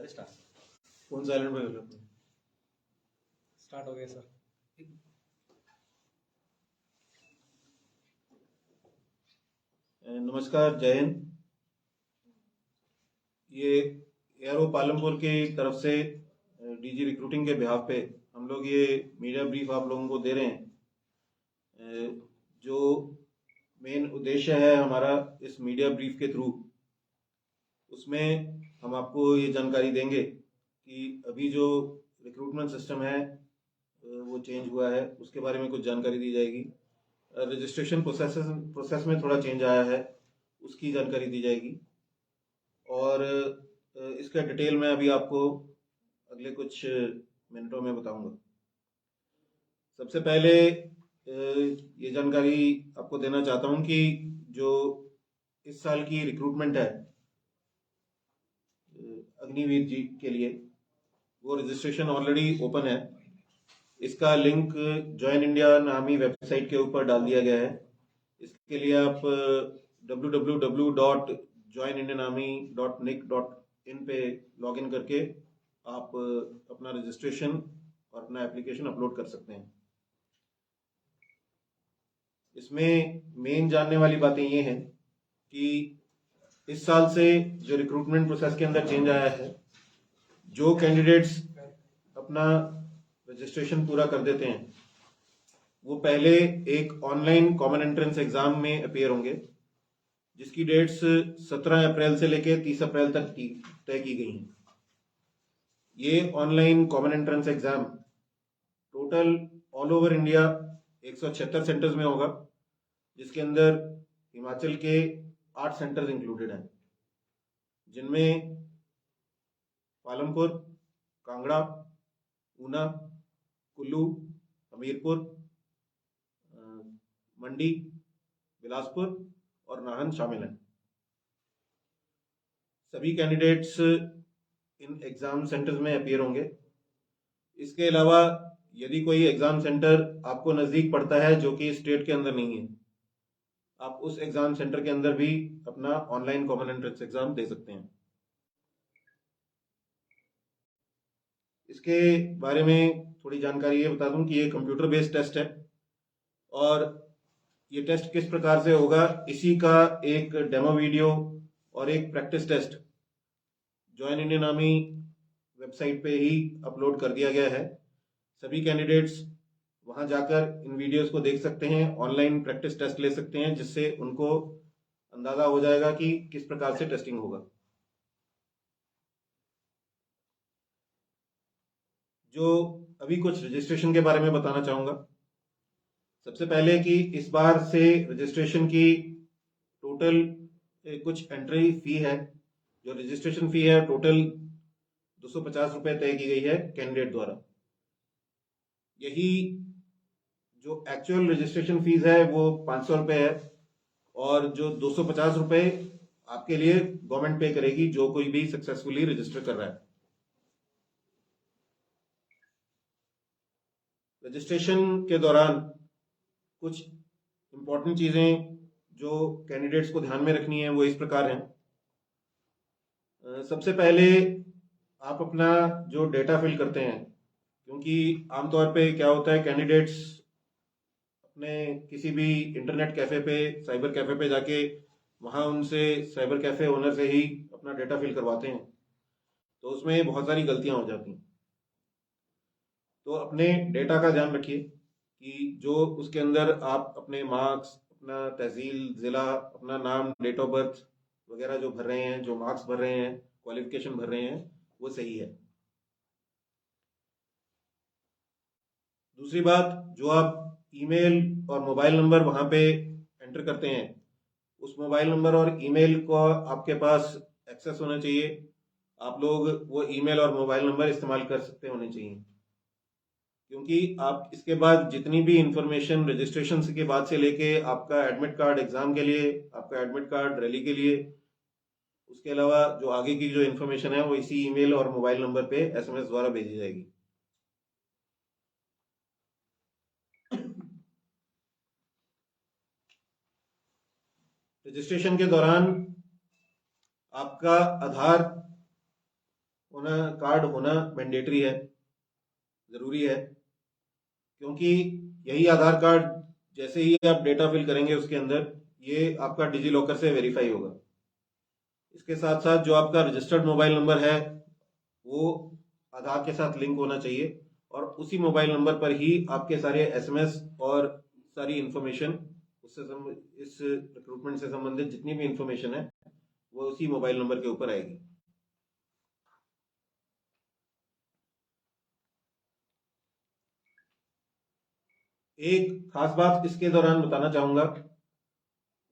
Phone silent में कर लो। Start हो गया सर। नमस्कार, जय हिंद। ये एयरो पालमपुर की तरफ से डीजी रिक्रूटिंग के बिहाफ पे हम लोग ये मीडिया ब्रीफ आप लोगों को दे रहे हैं। जो मेन उद्देश्य है हमारा इस मीडिया ब्रीफ के थ्रू, उसमें हम आपको ये जानकारी देंगे कि अभी जो रिक्रूटमेंट सिस्टम है वो चेंज हुआ है, उसके बारे में कुछ जानकारी दी जाएगी। रजिस्ट्रेशन प्रोसेस में थोड़ा चेंज आया है, उसकी जानकारी दी जाएगी। और इसका डिटेल मैं अभी आपको अगले कुछ मिनटों में बताऊंगा। सबसे पहले ये जानकारी आपको देना चाहता हूं कि जो इस साल की रिक्रूटमेंट है अग्निवीर जी के लिए, वो रजिस्ट्रेशन ऑलरेडी ओपन है। इसका लिंक ज्वाइन इंडिया नामी वेबसाइट के ऊपर डाल दिया गया है। इसके लिए आप www.joinindianarmy.nic.in पे लॉगिन करके आप अपना रजिस्ट्रेशन और अपना एप्लीकेशन अपलोड कर सकते हैं। इसमें मेन जानने वाली बातें ये हैं कि इस साल से जो रिक्रूटमेंट प्रोसेस के अंदर चेंज आया है, जो कैंडिडेट्स अपना रजिस्ट्रेशन पूरा कर देते हैं वो पहले एक ऑनलाइन कॉमन एंट्रेंस एग्जाम में अपीयर होंगे, जिसकी डेट्स 17 अप्रैल से लेकर 30 अप्रैल तक तय की गई हैं। ये online common entrance exam total all over India 176 centres में होगा, जिसके अंदर हिमाचल के 8 सेंटर्स इंक्लूडेड हैं, जिनमें पालमपुर, कांगड़ा, ऊना, कुल्लू, हमीरपुर, मंडी, बिलासपुर और नाहन शामिल हैं। सभी कैंडिडेट्स इन एग्जाम सेंटर्स में अपीयर होंगे। इसके अलावा यदि कोई एग्जाम सेंटर आपको नजदीक पड़ता है जो कि स्टेट के अंदर नहीं है, आप उस एग्जाम सेंटर के अंदर भी अपना ऑनलाइन कॉमन एंट्रेंस एग्जाम दे सकते हैं। इसके बारे में थोड़ी जानकारी ये बता दूं कि ये कंप्यूटर बेस्ड टेस्ट है और ये टेस्ट किस प्रकार से होगा, इसी का एक डेमो वीडियो और एक practice test join Indian army website पे ही अपलोड कर दिया गया है। सभी कैंडिडेट्स वहां जाकर इन वीडियोस को देख सकते हैं, ऑनलाइन प्रैक्टिस टेस्ट ले सकते हैं, जिससे उनको अंदाजा हो जाएगा कि किस प्रकार से टेस्टिंग होगा। जो अभी कुछ रजिस्ट्रेशन के बारे में बताना चाहूंगा। सबसे पहले कि इस बार से रजिस्ट्रेशन की टोटल कुछ एंट्री फी है। जो रजिस्ट्रेशन फी है टोटल 250 रुपए तय की गई है कैंडिडेट द्वारा। यही जो एक्चुअल रजिस्ट्रेशन फीस है वो 500 रुपए है और जो 250 रुपए आपके लिए गवर्नमेंट पे करेगी जो कोई भी सक्सेसफुली रजिस्टर कर रहा है। रजिस्ट्रेशन के दौरान कुछ इंपॉर्टेंट चीजें जो कैंडिडेट्स को ध्यान में रखनी है वो इस प्रकार हैं। सबसे पहले आप अपना जो डेटा फिल करते हैं, क्योंकि आमतौर पे क्या होता है, कैंडिडेट्स अपने किसी भी इंटरनेट कैफे पे, साइबर कैफे पे जाके वहां उनसे साइबर कैफे ओनर से ही अपना डेटा फिल करवाते हैं, तो उसमें बहुत सारी गलतियां हो जाती हैं। तो अपने डेटा का ध्यान रखिए कि जो उसके अंदर आप अपने मार्क्स, अपना तहसील, जिला, अपना नाम, डेट ऑफ बर्थ वगैरह जो भर रहे हैं, जो मार्क्स भर रहे हैं, क्वालिफिकेशन भर रहे हैं, वो सही है। दूसरी बात, जो आप ईमेल और मोबाइल नंबर वहां पे एंटर करते हैं, उस मोबाइल नंबर और ईमेल को आपके पास एक्सेस होना चाहिए। आप लोग वो ईमेल और मोबाइल नंबर इस्तेमाल कर सकते होने चाहिए, क्योंकि आप इसके बाद जितनी भी इंफॉर्मेशन रजिस्ट्रेशन के बाद से लेके आपका एडमिट कार्ड एग्जाम के लिए, आपका एडमिट कार्ड रैली के लिए, उसके अलावा जो आगे की जो इंफॉर्मेशन है वो इसी ईमेल और मोबाइल नंबर पे एसएमएस द्वारा भेजी जाएगी। रजिस्ट्रेशन के दौरान आपका आधार कार्ड होना मैंडेटरी है, ज़रूरी है, क्योंकि यही आधार कार्ड जैसे ही आप डेटा फिल करेंगे उसके अंदर, ये आपका डिजी लॉकर से वेरीफाई होगा। इसके साथ साथ जो आपका रजिस्टर्ड मोबाइल नंबर है वो आधार के साथ लिंक होना चाहिए, और उसी मोबाइल नंबर पर ही आपके सारे एसएमएस और सारी इंफॉर्मेशन इस रिक्रूटमेंट से संबंधित जितनी भी इंफॉर्मेशन है वो उसी मोबाइल नंबर के ऊपर आएगी। एक खास बात इसके दौरान बताना चाहूंगा,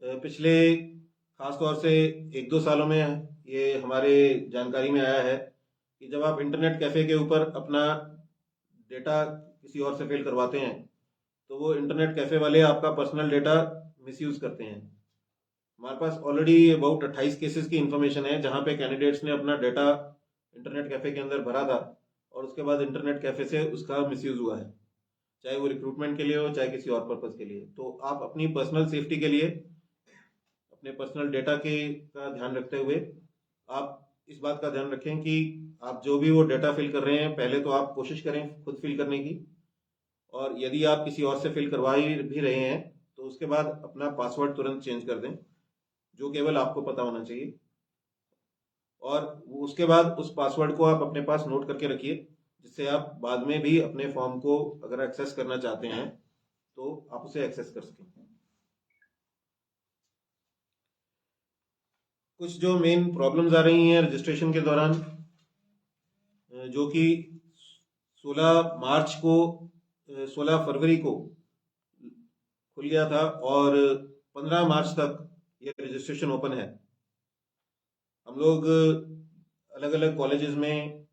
पिछले खास तौर से 1-2 सालों में ये हमारे जानकारी में आया है कि जब आप इंटरनेट कैफे के ऊपर अपना डेटा किसी और से फिल करवाते हैं तो वो इंटरनेट कैफे वाले आपका पर्सनल डेटा मिसयूज करते हैं। हमारे पास ऑलरेडी अबाउट 28 केसेस की इंफॉर्मेशन है जहां पे कैंडिडेट्स ने अपना डेटा इंटरनेट कैफे के अंदर भरा था और उसके बाद इंटरनेट कैफे से उसका मिसयूज हुआ है, चाहे वो रिक्रूटमेंट के लिए हो चाहे किसी और पर्पज के लिए। तो आप अपनी पर्सनल सेफ्टी के लिए अपने पर्सनल डेटा के का ध्यान रखते हुए आप इस बात का ध्यान रखें कि आप जो भी वो डेटा फिल कर रहे हैं पहले तो आप कोशिश करें खुद फिल करने की, और यदि आप किसी और से फिल करवा भी रहे हैं तो उसके बाद अपना पासवर्ड तुरंत चेंज कर दें, जो केवल आपको पता होना चाहिए, और उसके बाद उस पासवर्ड को आप अपने पास नोट करके रखिए, जिससे आप बाद में भी अपने फॉर्म को अगर एक्सेस करना चाहते हैं तो आप उसे एक्सेस कर सकें। कुछ जो मेन प्रॉब्लम्स आ रही हैं रजिस्ट्रेशन के दौरान, जो कि 16 मार्च को 16 फरवरी को खुल गया था और 15 मार्च तक ये रजिस्ट्रेशन ओपन है। हम लोग अलग अलग कॉलेजेस में,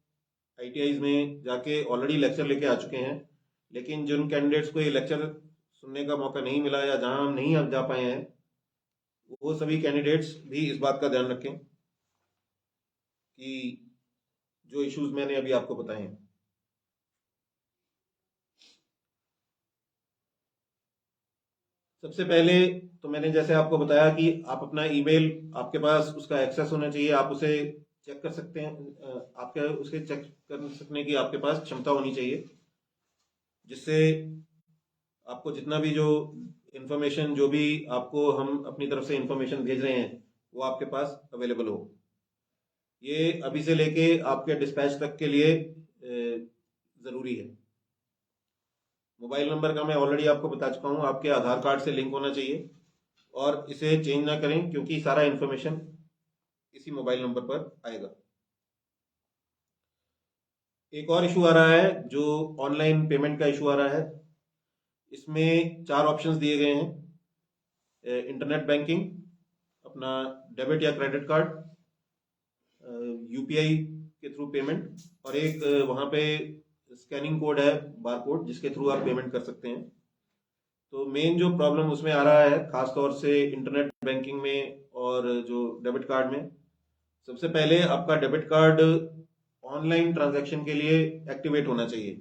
आईटीआईज में जाके ऑलरेडी लेक्चर लेके आ चुके हैं, लेकिन जिन कैंडिडेट्स को ये लेक्चर सुनने का मौका नहीं मिला या जहां हम नहीं जा पाए हैं, वो सभी कैंडिडेट्स भी इस बात का ध्यान रखें कि जो इश्यूज मैंने अभी आपको बताए हैं। सबसे पहले तो मैंने जैसे आपको बताया कि आप अपना ईमेल, आपके पास उसका एक्सेस होना चाहिए, आप उसे चेक कर सकते हैं, आपके उसे चेक कर सकने की आपके पास क्षमता होनी चाहिए, जिससे आपको जितना भी जो इंफॉर्मेशन, जो भी आपको हम अपनी तरफ से इंफॉर्मेशन भेज रहे हैं वो आपके पास अवेलेबल हो। ये अभी से लेके आपके डिस्पैच तक के लिए ज़रूरी है। मोबाइल नंबर का मैं ऑलरेडी आपको बता चुका हूँ, आपके आधार कार्ड से लिंक होना चाहिए, और इसे चेंज ना करें क्योंकि सारा इंफॉर्मेशन इसी मोबाइल नंबर पर आएगा। एक और इशू आ रहा है जो ऑनलाइन पेमेंट का इशू आ रहा है। इसमें 4 ऑप्शंस दिए गए हैं, इंटरनेट बैंकिंग, अपना डेबिट या क्रेडिट कार्ड, यूपीआई के थ्रू पेमेंट, और एक वहाँ पे स्कैनिंग कोड है, बार कोड, जिसके थ्रू आप पेमेंट कर सकते हैं। तो मेन जो प्रॉब्लम उसमें आ रहा है खास तौर से इंटरनेट बैंकिंग में और जो डेबिट कार्ड में, सबसे पहले आपका डेबिट कार्ड ऑनलाइन ट्रांजैक्शन के लिए एक्टिवेट होना चाहिए,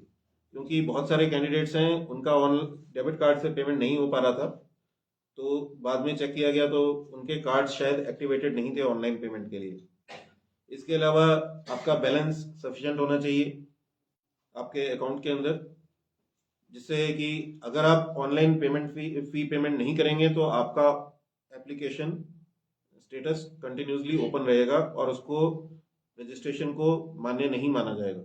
क्योंकि बहुत सारे कैंडिडेट्स हैं उनका ऑन डेबिट कार्ड से पेमेंट नहीं हो पा रहा था, तो बाद में चेक किया गया तो उनके कार्ड शायद एक्टिवेटेड नहीं थे ऑनलाइन पेमेंट के लिए। इसके अलावा आपका बैलेंस सफिशिएंट होना चाहिए आपके अकाउंट के अंदर, जिससे कि अगर आप ऑनलाइन पेमेंट फी पेमेंट नहीं करेंगे तो आपका एप्लीकेशन स्टेटस कंटिन्यूसली ओपन रहेगा और उसको रजिस्ट्रेशन को मान्य नहीं माना जाएगा।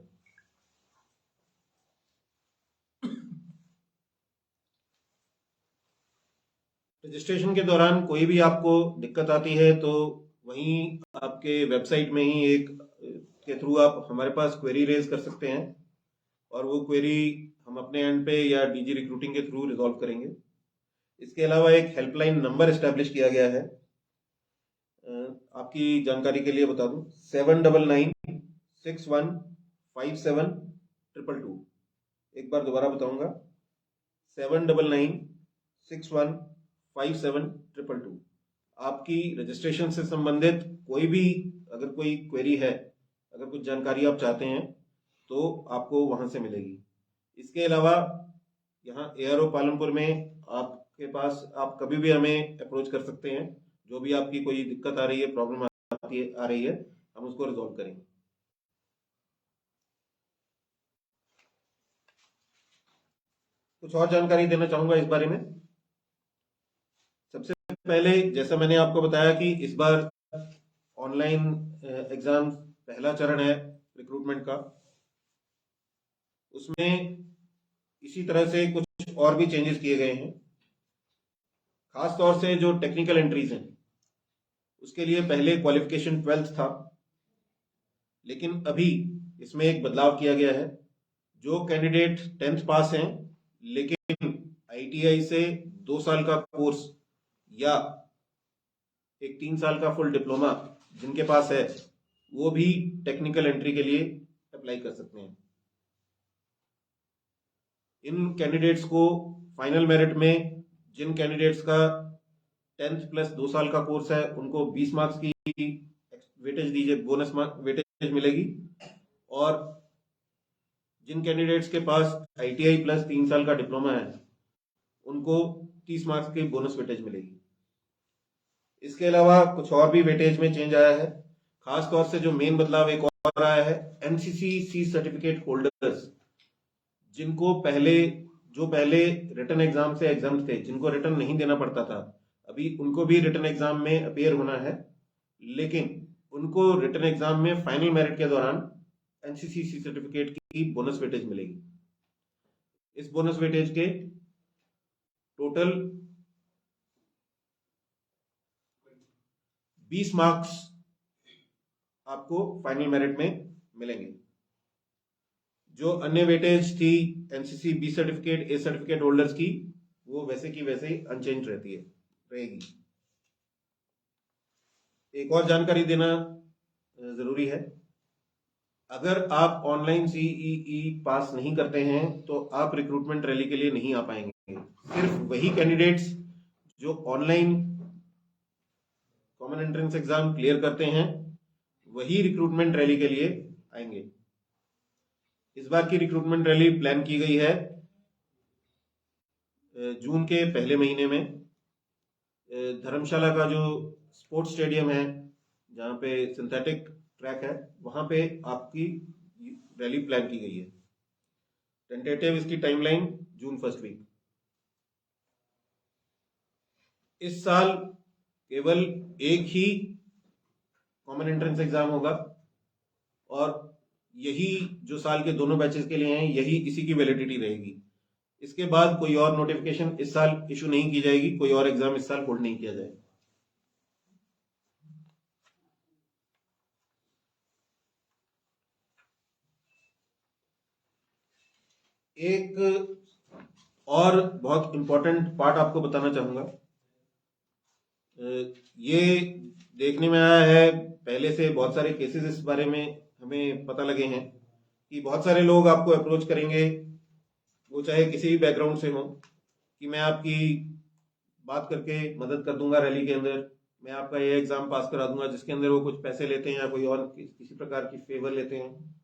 रजिस्ट्रेशन के दौरान कोई भी आपको दिक्कत आती है तो वहीं आपके वेबसाइट में ही एक के थ्रू आप हमारे पास क्वेरी रेज कर सकते हैं, और वो क्वेरी हम अपने एंड पे या डीजी रिक्रूटिंग के थ्रू रिजॉल्व करेंगे। इसके अलावा एक हेल्पलाइन नंबर एस्टेब्लिश किया गया है, आपकी जानकारी के लिए बता दूं, 7996157222। एक बार दोबारा बताऊंगा, 7996157222। आपकी रजिस्ट्रेशन से संबंधित कोई भी अगर कोई क्वेरी है, अगर कुछ जानकारी आप चाहते हैं तो आपको वहां से मिलेगी। इसके अलावा यहाँ एआरओ पालमपुर में आपके पास आप कभी भी हमें अप्रोच कर सकते हैं, जो भी आपकी कोई दिक्कत आ रही है, प्रॉब्लम आ रही है, हम उसको रिजॉल्व करेंगे। कुछ और जानकारी देना चाहूंगा इस बारे में। सबसे पहले जैसा मैंने आपको बताया कि इस बार ऑनलाइन एग्जाम पहला चरण है रिक्रूटमेंट का, उसमें इसी तरह से कुछ और भी चेंजेस किए गए हैं। खास तौर से जो टेक्निकल एंट्रीज हैं उसके लिए पहले क्वालिफिकेशन 12th था, लेकिन अभी इसमें एक बदलाव किया गया है। जो कैंडिडेट 10th पास हैं लेकिन आईटीआई से 2 साल का कोर्स या एक 3 साल का फुल डिप्लोमा जिनके पास है, वो भी टेक्निकल एंट्री के लिए अप्लाई कर सकते हैं। इन कैंडिडेट्स को फाइनल मेरिट में जिन कैंडिडेट्स का 10th प्लस 2 साल का कोर्स है उनको 20 मार्क्स की वेटेज दीजिए, बोनस वेटेज मिलेगी, और जिन कैंडिडेट्स के पास आईटीआई प्लस 3 साल का डिप्लोमा है उनको 30 मार्क्स की बोनस वेटेज मिलेगी। इसके अलावा कुछ और भी वेटेज में चेंज आया है। खास तौर से जो मेन बदलाव एक और आया है, एनसीसी सी सर्टिफिकेट होल्डर्स जिनको पहले रिटन एग्जाम से एग्जाम थे, जिनको रिटन नहीं देना पड़ता था, अभी उनको भी रिटन एग्जाम में अपेयर होना है, लेकिन उनको रिटन एग्जाम में फाइनल मेरिट के दौरान एनसीसी सी सर्टिफिकेट की बोनस वेटेज मिलेगी। इस बोनस वेटेज के टोटल 20 मार्क्स आपको फाइनल मेरिट में मिलेंगे। जो अन्य वेटेज थी NCC B certificate, A certificate holders की, वो वैसे की वैसे ही अनचेंज रहेगी। एक और जानकारी देना जरूरी है, अगर आप ऑनलाइन सीईई पास नहीं करते हैं तो आप रिक्रूटमेंट रैली के लिए नहीं आ पाएंगे। सिर्फ वही कैंडिडेट्स जो online common entrance exam clear करते हैं वही रिक्रूटमेंट रैली के लिए आएंगे। इस बार की रिक्रूटमेंट रैली प्लान की गई है जून के पहले महीने में। धर्मशाला का जो स्पोर्ट्स स्टेडियम है जहां पे सिंथेटिक ट्रैक है, वहां पे आपकी रैली प्लान की गई है। टेंटेटिव इसकी टाइमलाइन जून फर्स्ट वीक। इस साल केवल एक ही कॉमन एंट्रेंस एग्जाम होगा और यही जो साल के दोनों बैचेस के लिए हैं, यही इसी की वैलिडिटी रहेगी। इसके बाद कोई और नोटिफिकेशन इस साल इशू नहीं की जाएगी, कोई और एग्जाम इस साल होल्ड नहीं किया जाएगा। एक और बहुत इंपॉर्टेंट पार्ट आपको बताना चाहूंगा। ये देखने में आया है, पहले से बहुत सारे केसेस इस बारे में हमें पता लगे हैं कि बहुत सारे लोग आपको अप्रोच करेंगे, वो चाहे किसी भी बैकग्राउंड से हो, कि मैं आपकी बात करके मदद कर दूंगा रैली के अंदर, मैं आपका ये एग्जाम पास करा दूंगा, जिसके अंदर वो कुछ पैसे लेते हैं या कोई और किसी प्रकार की फेवर लेते हैं।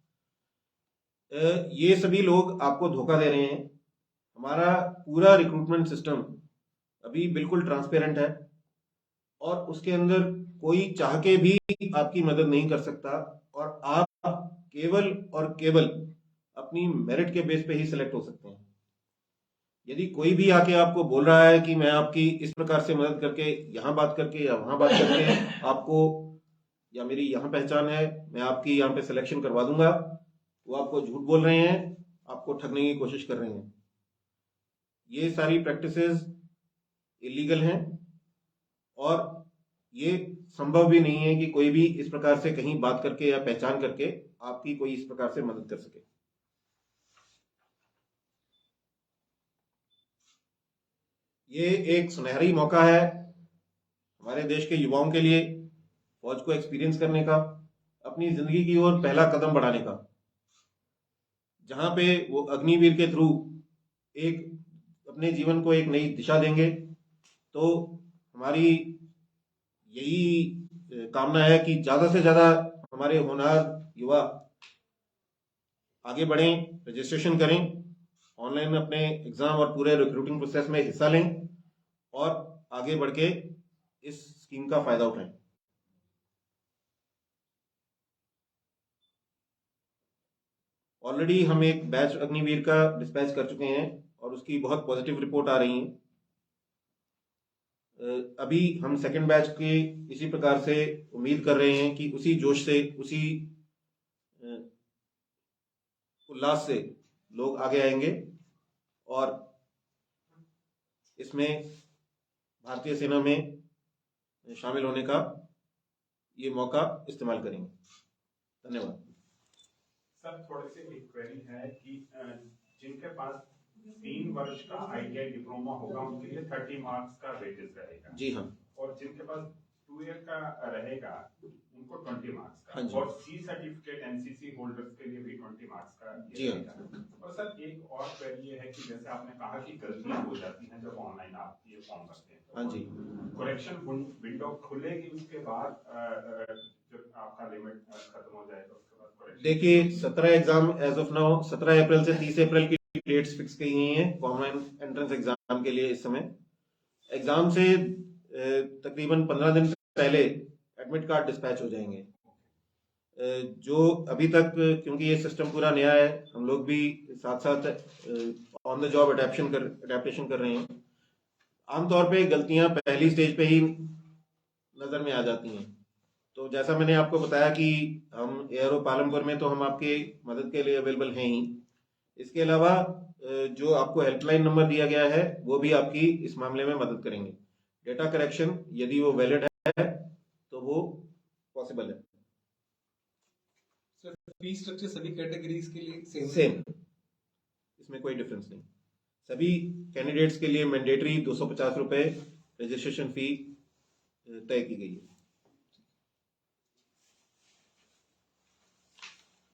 ये सभी लोग आपको धोखा दे रहे हैं। हमारा पूरा रिक्रूटमेंट सिस्टम अभी बिल्कुल ट्रांसपेरेंट है और उसके अंदर कोई चाह के भी आपकी मदद नहीं कर सकता, और आप केवल और केवल अपनी मेरिट के बेस पे ही सिलेक्ट हो सकते हैं। यदि कोई भी आके आपको बोल रहा है कि मैं आपकी इस प्रकार से मदद करके, यहाँ बात करके या वहां बात करके आपको, या मेरी यहाँ पहचान है, मैं आपकी यहाँ पे सिलेक्शन करवा दूंगा, वो आपको झूठ बोल रहे हैं, आपको ठगने की कोशिश कर रहे हैं। ये सारी प्रैक्टिसेस इलीगल हैं और ये संभव भी नहीं है कि कोई भी इस प्रकार से कहीं बात करके या पहचान करके आपकी कोई इस प्रकार से मदद कर सके। ये एक सुनहरी मौका है हमारे देश के युवाओं के लिए फौज को एक्सपीरियंस करने का, अपनी जिंदगी की ओर पहला कदम बढ़ाने का, जहां पे वो अग्निवीर के थ्रू एक अपने जीवन को एक नई दिशा देंगे। तो हमारी यही कामना है कि ज्यादा से ज्यादा हमारे होनहार युवा आगे बढ़ें, रजिस्ट्रेशन करें, ऑनलाइन अपने एग्जाम और पूरे रिक्रूटिंग प्रोसेस में हिस्सा लें और आगे बढ़ के इस स्कीम का फायदा उठाएं। ऑलरेडी हम एक बैच अग्निवीर का डिस्पैच कर चुके हैं और उसकी बहुत पॉजिटिव रिपोर्ट आ रही है। अभी हम सेकंड बैच के इसी प्रकार से उम्मीद कर रहे हैं कि उसी जोश से, उसी उल्लास से लोग आगे आएंगे और इसमें भारतीय सेना में शामिल होने का ये मौका इस्तेमाल करेंगे। धन्यवाद। सर, थोड़ी सी एक क्वेरी है कि जिनके पास 3 वर्ष का ITI डिप्लोमा होगा उनके लिए 30 मार्क्स का वेटेज रहेगा। जी हाँ। और जिनके पास 2 ईयर का रहेगा उनको 20 मार्क्स का। हाँ जी। और C सर्टिफिकेट NCC होल्डर्स के लिए भी 20 मार्क्स का जी हाँ। रहेगा। और सर एक और क्वेरी ये है कि जैसे आपने कहा कि गलतियां हो जाती हैं जब ऑनलाइन आप ये फॉर्म भरते हैं। हाँ जी। करेक्शन विंडो खुलेगी उसके बाद जब आपका लिमिट खत्म हो जाएगा उसके बाद correction- देखिए 17 एग्जाम एज ऑफ नाउ 17 अप्रैल से 30 अप्रैल की डेट्स फिक्स की गई हैं कॉमन एंट्रेंस एग्जाम के लिए। इस समय एग्जाम से तकरीबन 15 दिन पहले एडमिट कार्ड डिस्पैच हो जाएंगे। जो अभी तक, क्योंकि ये सिस्टम पूरा नया है, हम लोग भी साथ साथ ऑन द जॉब अडेप्टेशन कर रहे हैं। आमतौर पे गलतियां पहली स्टेज पे ही नजर में आ जाती हैं। तो जैसा मैंने आपको बताया कि हम एयरो पालमपुर में तो हम आपके मदद के लिए अवेलेबल हैं ही। इसके अलावा जो आपको हेल्पलाइन नंबर दिया गया है वो भी आपकी इस मामले में मदद करेंगे। डेटा करेक्शन यदि वो वैलिड है तो वो पॉसिबल है। सर फीस स्ट्रक्चर सभी कैटेगरीज के लिए सेम, इसमें कोई डिफरेंस नहीं। सभी कैंडिडेट्स के लिए मैंडेटरी 250 रुपए रजिस्ट्रेशन फी तय की गई है।